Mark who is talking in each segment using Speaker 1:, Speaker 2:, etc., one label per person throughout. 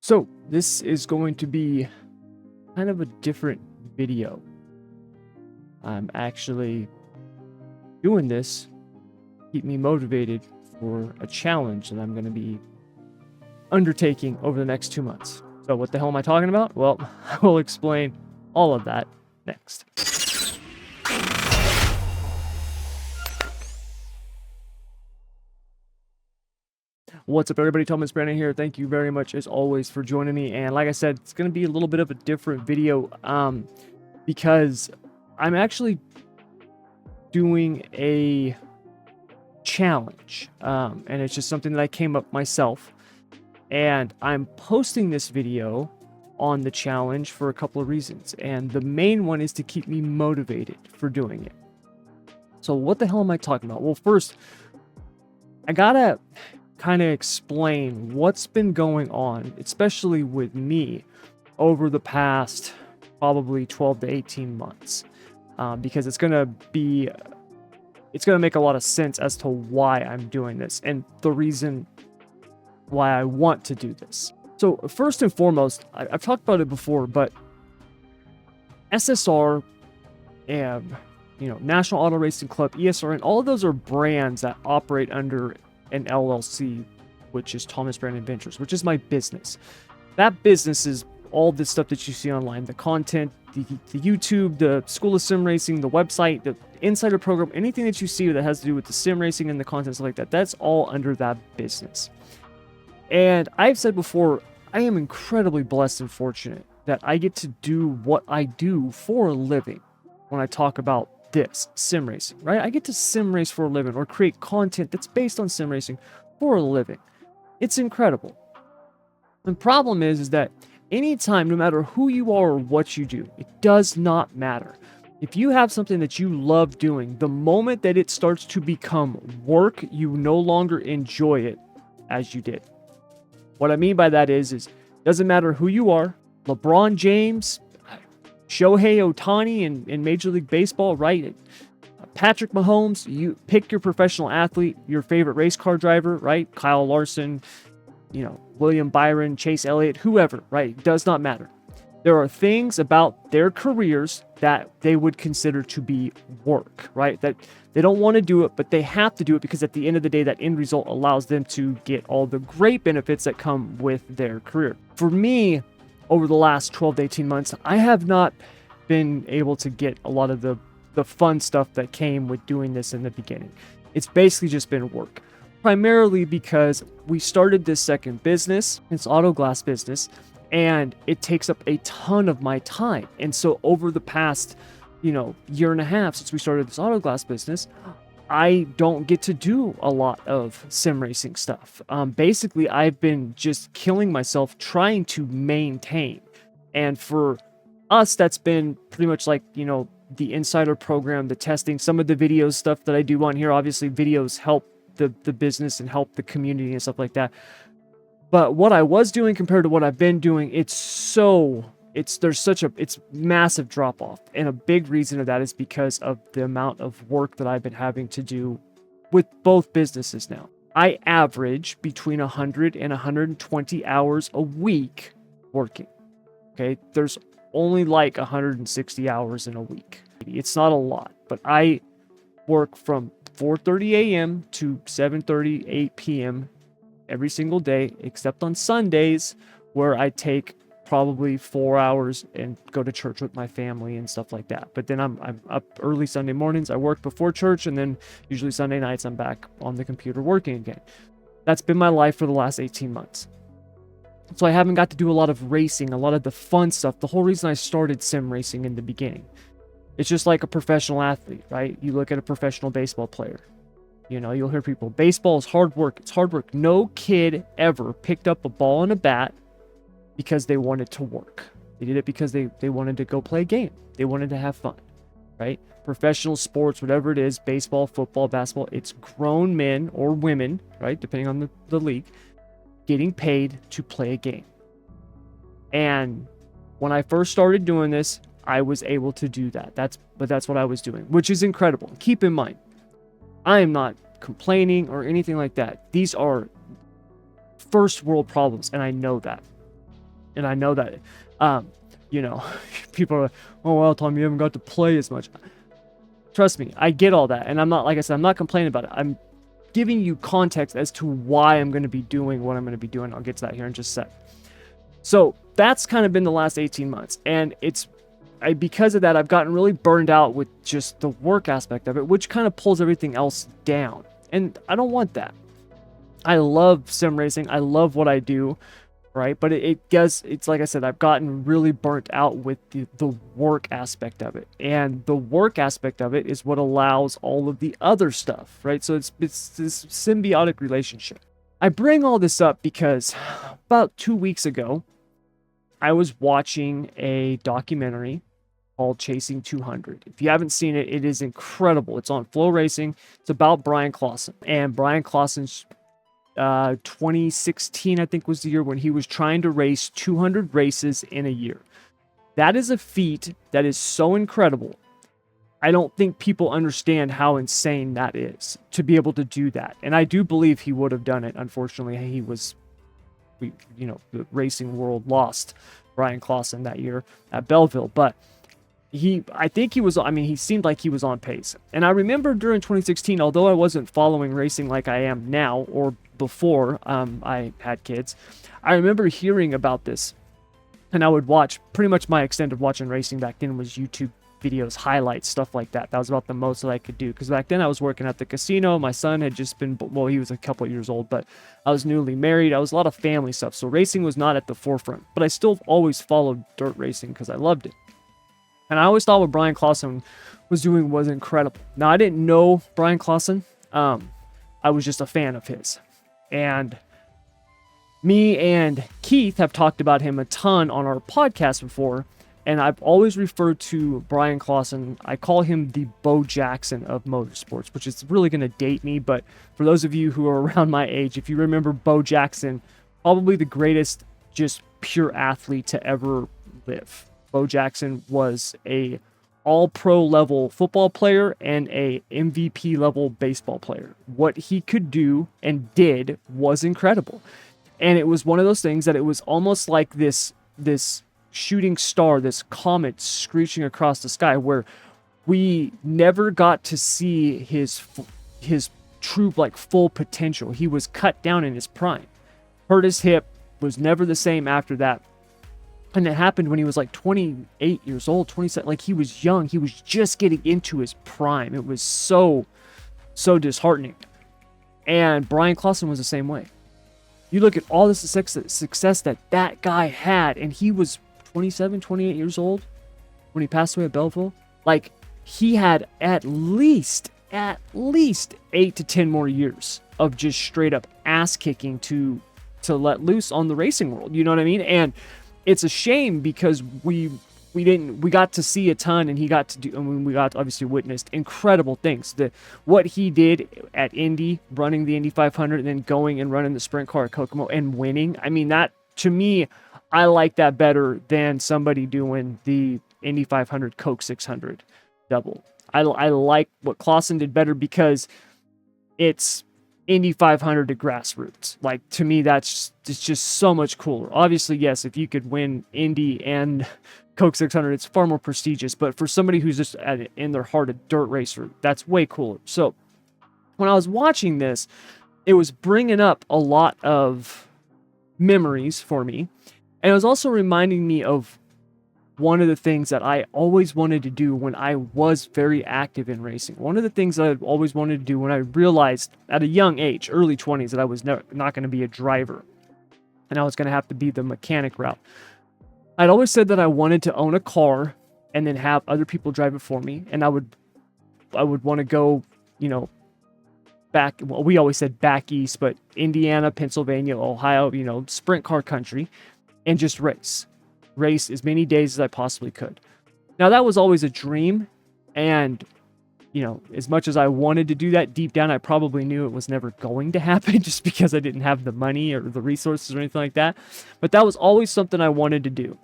Speaker 1: So this is going to be kind of a different video. I'm actually doing this to keep me motivated for a challenge that I'm going to be undertaking over the next 2 months. So what the hell am I talking about? Well, I will explain all of that next. What's up, everybody? Thomas Bryan here. Thank you very much, as always, for joining me. And like I said, it's going to be a little bit of a different video because I'm actually doing a challenge. And it's just something that I came up myself. And I'm posting this video on the challenge for a couple of reasons. And the main one is to keep me motivated for doing it. So what the hell am I talking about? Well, first, I gotta kind of explain what's been going on, especially with me, over the past probably 12 to 18 months, because it's gonna make a lot of sense as to why I'm doing this and the reason why I want to do this. So first and foremost, I've talked about it before, but SSR and National Auto Racing Club, ESRN, all of those are brands that operate under an LLC, which is Thomas Bryan Ventures, which is my business. That business is all this stuff that you see online, the content, the YouTube, the School of Sim Racing, the website, the insider program, anything that you see that has to do with the sim racing and the content, stuff like that, that's all under that business. And I've said before, I am incredibly blessed and fortunate that I get to do what I do for a living when I talk about this sim racing, right? I get to sim race for a living or create content that's based on sim racing for a living. It's incredible. The problem is that anytime, no matter who you are or what you do, it does not matter. If you have something that you love doing, the moment that it starts to become work, you no longer enjoy it as you did. What I mean by that is doesn't matter who you are, LeBron James, Shohei Ohtani in Major League Baseball, right? Patrick Mahomes, you pick your professional athlete, your favorite race car driver, right? Kyle Larson, William Byron, Chase Elliott, whoever, right? It does not matter. There are things about their careers that they would consider to be work, right? That they don't want to do it, but they have to do it because at the end of the day, that end result allows them to get all the great benefits that come with their career. For me, over the last 12 to 18 months, I have not been able to get a lot of the fun stuff that came with doing this in the beginning. It's basically just been work. Primarily because we started this second business, it's auto glass business, and it takes up a ton of my time. And so over the past, year and a half since we started this auto glass business, I don't get to do a lot of sim racing stuff. Basically, I've been just killing myself trying to maintain. And for us, that's been pretty much like, the insider program, the testing, some of the videos stuff that I do on here. Obviously, videos help the business and help the community and stuff like that. But what I was doing compared to what I've been doing, it's massive drop off. And a big reason of that is because of the amount of work that I've been having to do with both businesses now. I average between 100 and 120 hours a week working. Okay, there's only like 160 hours in a week. It's not a lot, but I work from 4:30 a.m. to 7:30, 8 p.m. every single day, except on Sundays, where I take probably 4 hours and go to church with my family and stuff like that. But then I'm up early Sunday mornings. I work before church, and then usually Sunday nights I'm back on the computer working again. That's been my life for the last 18 months. So I haven't got to do a lot of racing, a lot of the fun stuff. The whole reason I started sim racing in the beginning. It's just like a professional athlete, right? You look at a professional baseball player. You'll hear people, baseball is hard work. It's hard work. No kid ever picked up a ball and a bat because they wanted to work. They did it because they wanted to go play a game. They wanted to have fun, right? Professional sports, whatever it is, baseball, football, basketball, it's grown men or women, right? Depending on the league, getting paid to play a game. And when I first started doing this, I was able to do that. That's what I was doing, which is incredible. Keep in mind, I am not complaining or anything like that. These are first world problems, and I know that. And I know that, you know, people are like, oh, well, Tom, you haven't got to play as much. Trust me, I get all that. And I'm not, like I said, I'm not complaining about it. I'm giving you context as to why I'm going to be doing what I'm going to be doing. I'll get to that here in just a sec. So that's kind of been the last 18 months. And because of that, I've gotten really burned out with just the work aspect of it, which kind of pulls everything else down. And I don't want that. I love sim racing. I love what I do, right? But it's like I said, I've gotten really burnt out with the work aspect of it. And the work aspect of it is what allows all of the other stuff, right? So it's this symbiotic relationship. I bring all this up because about 2 weeks ago, I was watching a documentary called Chasing 200. If you haven't seen it, it is incredible. It's on Flow Racing. It's about Bryan Clauson. And Bryan Clauson's 2016, I think, was the year when he was trying to race 200 races in a year. That is a feat that is so incredible. I don't think people understand how insane that is to be able to do that. And I do believe he would have done it. Unfortunately, the racing world lost Bryan Clauson that year at Belleville. But he seemed like he was on pace. And I remember during 2016, although I wasn't following racing like I am now or before I had kids, I remember hearing about this. And I would watch, pretty much my extent of watching racing back then was YouTube videos, highlights, stuff like that. That was about the most that I could do. Because back then I was working at the casino. My son had just been, well, he was a couple of years old, but I was newly married. I was a lot of family stuff. So racing was not at the forefront. But I still always followed dirt racing because I loved it. And I always thought what Bryan Clauson was doing was incredible. Now, I didn't know Bryan Clauson. I was just a fan of his. And me and Keith have talked about him a ton on our podcast before. And I've always referred to Bryan Clauson, I call him the Bo Jackson of motorsports, which is really going to date me. But for those of you who are around my age, if you remember Bo Jackson, probably the greatest just pure athlete to ever live. Bo Jackson was a all-pro level football player and a MVP level baseball player. What he could do and did was incredible. And it was one of those things that it was almost like this shooting star, this comet screeching across the sky, where we never got to see his true, like, full potential. He was cut down in his prime. Hurt his hip, was never the same after that. And it happened when he was like 28 years old, 27. Like, he was young. He was just getting into his prime. It was so disheartening. And Bryan Clauson was the same way. You look at all the success that guy had, and he was 27, 28 years old when he passed away at Belleville. Like, he had at least 8 to 10 more years of just straight up ass kicking to let loose on the racing world. You know what I mean? And it's a shame because we got to see a ton, and he got to do, I mean, we got to obviously witnessed incredible things. What he did at Indy, running the Indy 500, and then going and running the sprint car at Kokomo and winning. I mean, that, to me, I like that better than somebody doing the Indy 500 Coke 600 double. I like what Clauson did better because it's Indy 500 to grassroots. Like, to me, it's just so much cooler. Obviously, yes, if you could win Indy and Coke 600, it's far more prestigious. But for somebody who's just in their heart a dirt racer, that's way cooler. So when I was watching this, it was bringing up a lot of memories for me. And it was also reminding me of one of the things that I always wanted to do when I was very active in racing. One of the things that I always wanted to do when I realized at a young age, early 20s, that I was not going to be a driver and I was going to have to be the mechanic route. I'd always said that I wanted to own a car and then have other people drive it for me. And I would want to go, back, well, we always said back east, but Indiana, Pennsylvania, Ohio, sprint car country, and just race as many days as I possibly could. Now, that was always a dream, and as much as I wanted to do that, deep down I probably knew it was never going to happen just because I didn't have the money or the resources or anything like that. But that was always something I wanted to do.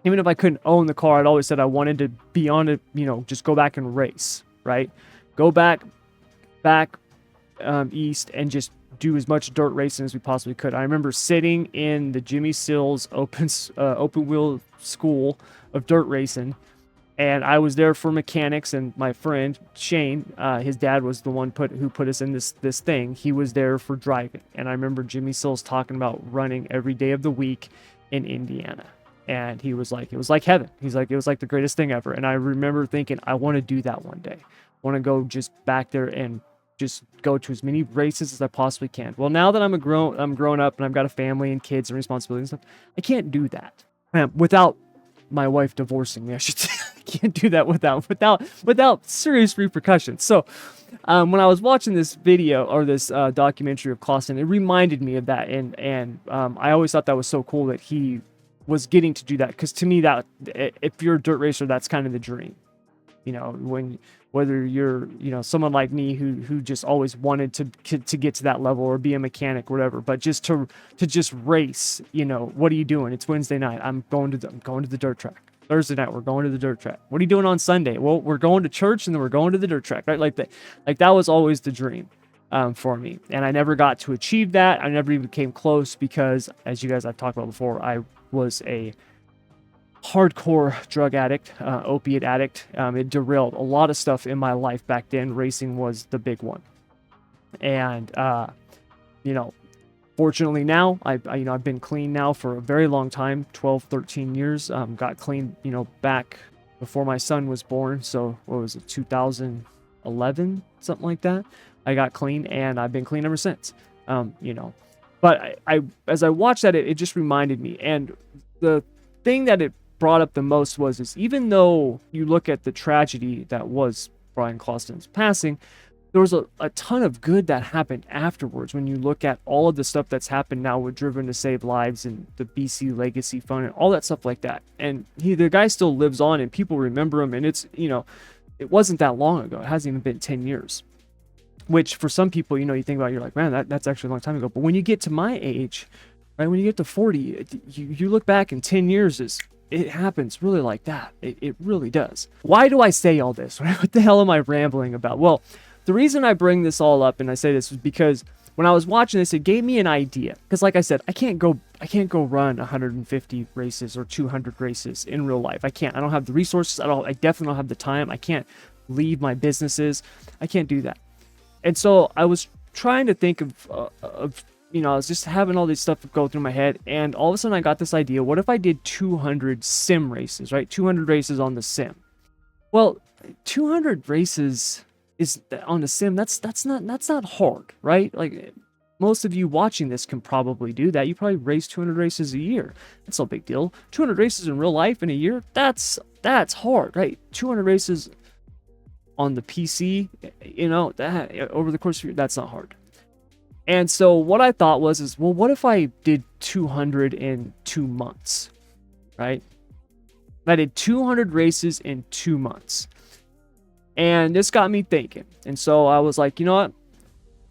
Speaker 1: Even if I couldn't own the car, I'd always said I wanted to be on it, just go back and race, right? Go back east and just do as much dirt racing as we possibly could. I remember sitting in the Jimmy Sills open wheel school of dirt racing, and I was there for mechanics, and my friend Shane, his dad was the one who put us in this thing. He was there for driving, and I remember Jimmy Sills talking about running every day of the week in Indiana, and he was like, it was like heaven. He's like, it was like the greatest thing ever. And I remember thinking, I want to do that one day. I want to go just back there and just go to as many races as I possibly can. Well, now that I'm grown up and I've got a family and kids and responsibilities and stuff, I can't do that without my wife divorcing me. I should say. I can't do that without serious repercussions. So when I was watching this video or this documentary of Clauson, it reminded me of that, and I always thought that was so cool that he was getting to do that, because to me, that if you're a dirt racer, that's kind of the dream. You know, whether you're, you know, someone like me who just always wanted to get to that level or be a mechanic or whatever, but just to just race. You know, what are you doing? It's Wednesday night. I'm going to the dirt track. Thursday night, we're going to the dirt track. What are you doing on Sunday? Well, we're going to church, and then we're going to the dirt track, right? Like that was always the dream for me. And I never got to achieve that. I never even came close because, as you guys I've talked about before, I was a hardcore drug addict, opiate addict. It derailed a lot of stuff in my life back then. Racing was the big one. And, you know, fortunately now, I've been clean now for a very long time, 12, 13 years. Got clean, you know, back before my son was born. So what was it, 2011, something like that. I got clean, and I've been clean ever since. You know, but I as I watched that, it just reminded me. And the thing that it brought up the most is even though you look at the tragedy that was Bryan Clauson's passing, there was a ton of good that happened afterwards. When you look at all of the stuff that's happened now with Driven to Save Lives and the BC Legacy Fund and all that stuff like that. And the guy still lives on, and people remember him. And it's, you know, it wasn't that long ago. It hasn't even been 10 years. Which for some people, you know, you think about, you're like, man, that's actually a long time ago. But when you get to my age, right, when you get to 40, you look back in 10 years, it happens really like that. It really does. Why do I say all this? What the hell am I rambling about? Well, the reason I bring this all up and I say this is because when I was watching this, it gave me an idea. Because like I said, I can't go run 150 races or 200 races in real life. I can't. I don't have the resources. I definitely don't have the time. I can't leave my businesses. I can't do that. And so I was trying to think of you know, I was just having all this stuff go through my head, and all of a sudden I got this idea. What if I did 200 sim races, right? 200 races on the sim. Well, 200 races is on the sim. That's not hard, right? Like, most of you watching this can probably do that. You probably race 200 races a year. That's no big deal. 200 races in real life in a year, that's hard, right? 200 races on the PC, you know, that over the course of a year, that's not hard. And so what I thought was, well, what if I did 200 in 2 months, right? I did 200 races in 2 months. And this got me thinking. And so I was like, you know what?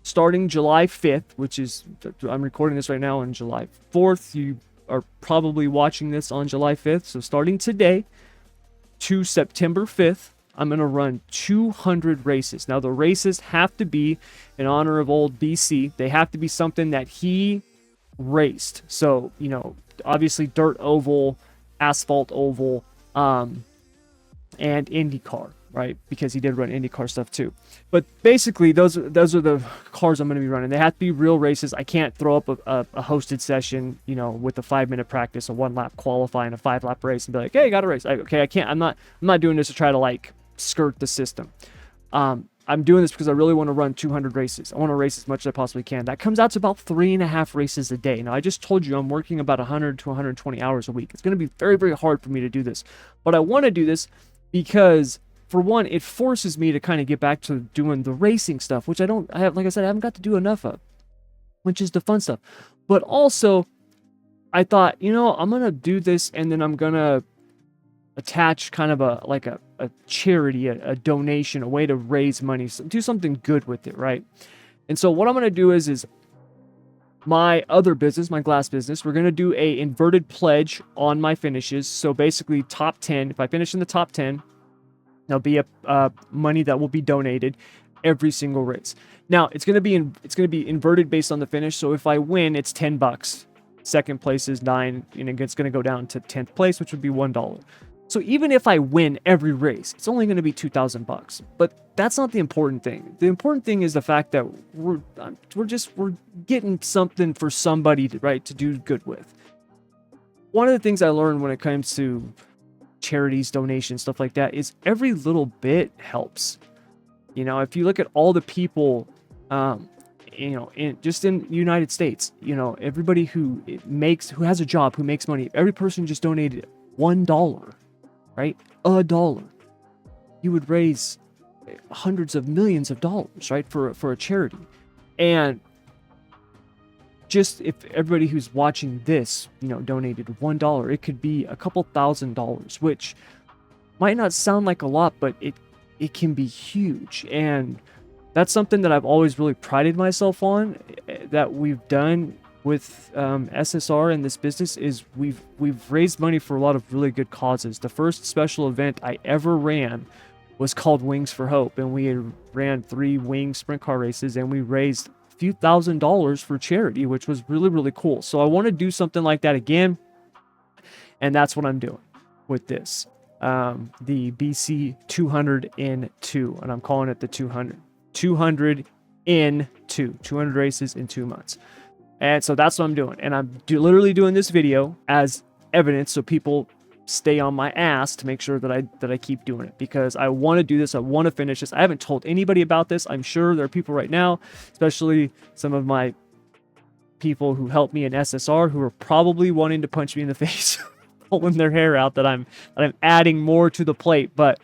Speaker 1: Starting July 5th, which is, I'm recording this right now on July 4th. You are probably watching this on July 5th. So starting today to September 5th, I'm going to run 200 races. Now, the races have to be in honor of old BC. They have to be something that he raced. So, you know, obviously dirt oval, asphalt oval, and IndyCar, right? Because he did run IndyCar stuff too. But basically, those are the cars I'm going to be running. They have to be real races. I can't throw up a hosted session, you know, with a 5-minute practice, a 1-lap qualifying, a 5-lap race, and be like, hey, got a race. I can't. I'm not doing this to try to like skirt the system. I'm doing this because I really want to run 200 races. I want to race as much as I possibly can. That comes out to about 3.5 races a day. Now, I just told you I'm working about 100 to 120 hours a week. It's going to be very, very hard for me to do this. But I want to do this because, for one, it forces me to kind of get back to doing the racing stuff, which like I said, I haven't got to do enough of, which is the fun stuff. But also, I thought, you know, I'm going to do this, and then I'm going to attach kind of a charity, a donation, a way to raise money, do something good with it, right? And so what I'm going to do is my other business, my glass business, we're going to do a inverted pledge on my finishes. So basically top 10, if I finish in the top 10, there'll be a money that will be donated. every single race. Now it's going to be inverted based on the finish. So if I win, it's $10. Second place is 9, and it's going to go down to 10th place, which would be $1. So even if I win every race, it's only going to be $2,000. But that's not the important thing. The important thing is the fact that we're getting something for somebody to do good with. One of the things I learned when it comes to charities, donations, stuff like that, is every little bit helps. If you look at all the people, just in the United States, everybody who has a job, who makes money, every person just donated $1, right? $1. You would raise hundreds of millions of dollars, right? For a charity. And just if everybody who's watching this, donated $1, it could be a couple $1,000s, which might not sound like a lot, but it can be huge. And that's something that I've always really prided myself on, that we've done with SSR and this business, is we've raised money for a lot of really good causes. The first special event I ever ran was called Wings for Hope, and we ran 3 wing sprint car races, and we raised a few $1,000s for charity, which was really, really cool. So I want to do something like that again, and that's what I'm doing with this. The BC 200 in 2, and I'm calling it the 200 in 2, 200 races in 2 months. And so that's what I'm doing. And I'm literally doing this video as evidence so people stay on my ass to make sure that I keep doing it, because I want to do this. I want to finish this. I haven't told anybody about this. I'm sure there are people right now, especially some of my people who helped me in SSR, who are probably wanting to punch me in the face, pulling their hair out that I'm adding more to the plate. But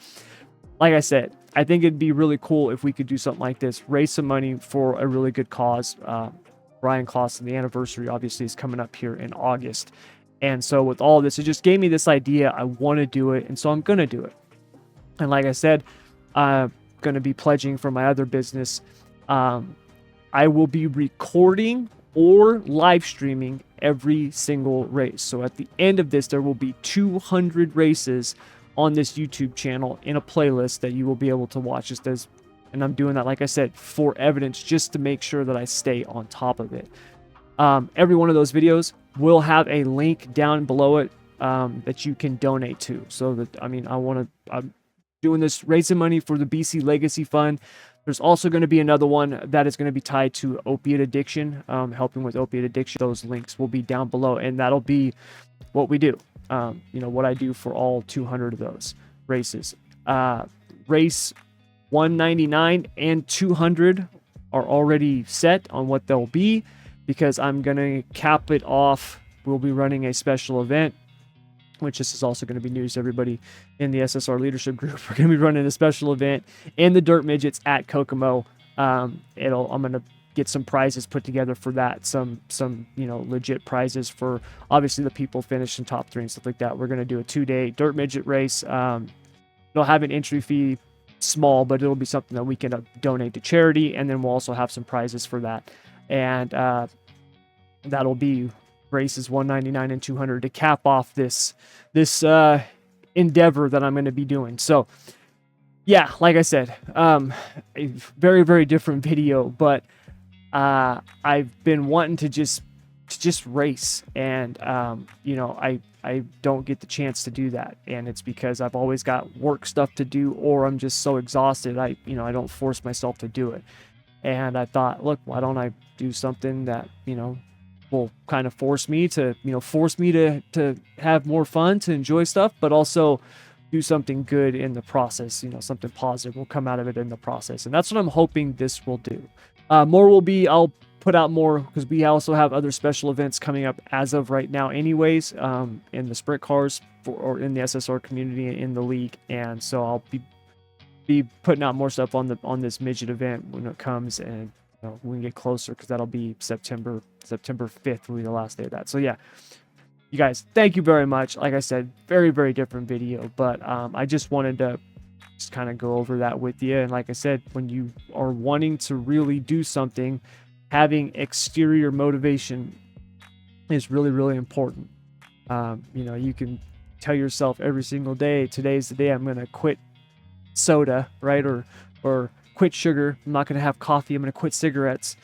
Speaker 1: like I said, I think it'd be really cool if we could do something like this, raise some money for a really good cause. Bryan Clauson, the anniversary obviously is coming up here in August. And so with all this, it just gave me this idea. I want to do it, and so I'm going to do it. And like I said, I'm going to be pledging for my other business. I will be recording or live streaming every single race. So at the end of this, there will be 200 races on this YouTube channel in a playlist that you will be able to watch. And I'm doing that, like I said, for evidence, just to make sure that I stay on top of it. Every one of those videos will have a link down below it that you can donate to. So that, I'm doing this, raising money for the BC Legacy Fund. There's also going to be another one that is going to be tied to opiate addiction, helping with opiate addiction. Those links will be down below, and that'll be what we do. What I do for all 200 of those races. Race 199 and 200 are already set on what they'll be, because I'm going to cap it off. We'll be running a special event, which this is also going to be news to everybody in the SSR leadership group. We're going to be running a special event in the Dirt Midgets at Kokomo. I'm going to get some prizes put together for that. Some legit prizes for obviously the people finishing top 3 and stuff like that. We're going to do a 2-day Dirt Midget race. It'll have an entry fee, small, but it'll be something that we can donate to charity, and then we'll also have some prizes for that. And that'll be races 199 and 200 to cap off this endeavor that I'm going to be doing. So yeah, like I said, a very, very different video, but I've been wanting to just race, and I don't get the chance to do that, and it's because I've always got work stuff to do, or I'm just so exhausted I don't force myself to do it. And I thought, look, why don't I do something that will kind of force me to have more fun, to enjoy stuff, but also do something good in the process. Something positive will come out of it in the process, and that's what I'm hoping this will do. I'll put out more, because we also have other special events coming up as of right now anyways, in the sprint cars or in the SSR community in the league. And so I'll be putting out more stuff on this midget event when it comes, and we can get closer, because that'll be September 5th will be the last day of that. So yeah, you guys, thank you very much. Like I said, very, very different video, but I just wanted to just kind of go over that with you. And like I said, when you are wanting to really do something, having exterior motivation is really, really important. You can tell yourself every single day, today's the day I'm going to quit soda, right? Or quit sugar. I'm not going to have coffee. I'm going to quit cigarettes.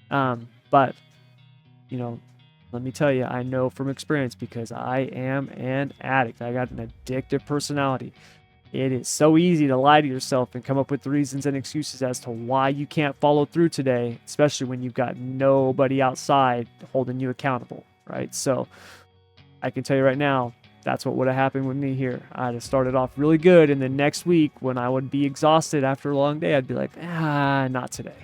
Speaker 1: But, you know, let me tell you, I know from experience because I am an addict. I got an addictive personality. It is so easy to lie to yourself and come up with reasons and excuses as to why you can't follow through today, especially when you've got nobody outside holding you accountable, right? So I can tell you right now, that's what would have happened with me here. I'd have started off really good, and then next week when I would be exhausted after a long day, I'd be like, not today.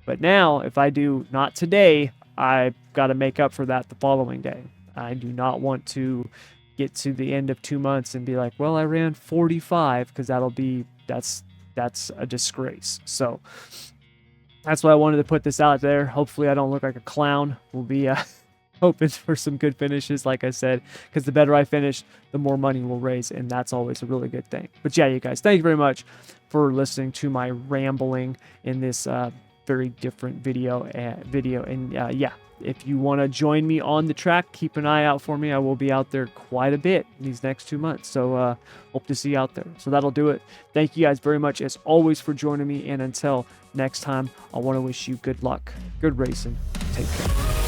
Speaker 1: But now, if I do not today, I've got to make up for that the following day. I do not want to get to the end of 2 months and be like, well, I ran 45, because that's a disgrace. So that's why I wanted to put this out there. Hopefully I don't look like a clown. We'll be hoping for some good finishes, like I said, because the better I finish, the more money we'll raise, and that's always a really good thing. But yeah, you guys, thank you very much for listening to my rambling in this very different video. And yeah, if you want to join me on the track, keep an eye out for me. I will be out there quite a bit these next 2 months, so hope to see you out there. So that'll do it. Thank you guys very much, as always, for joining me, and until next time, I want to wish you good luck, good racing, take care.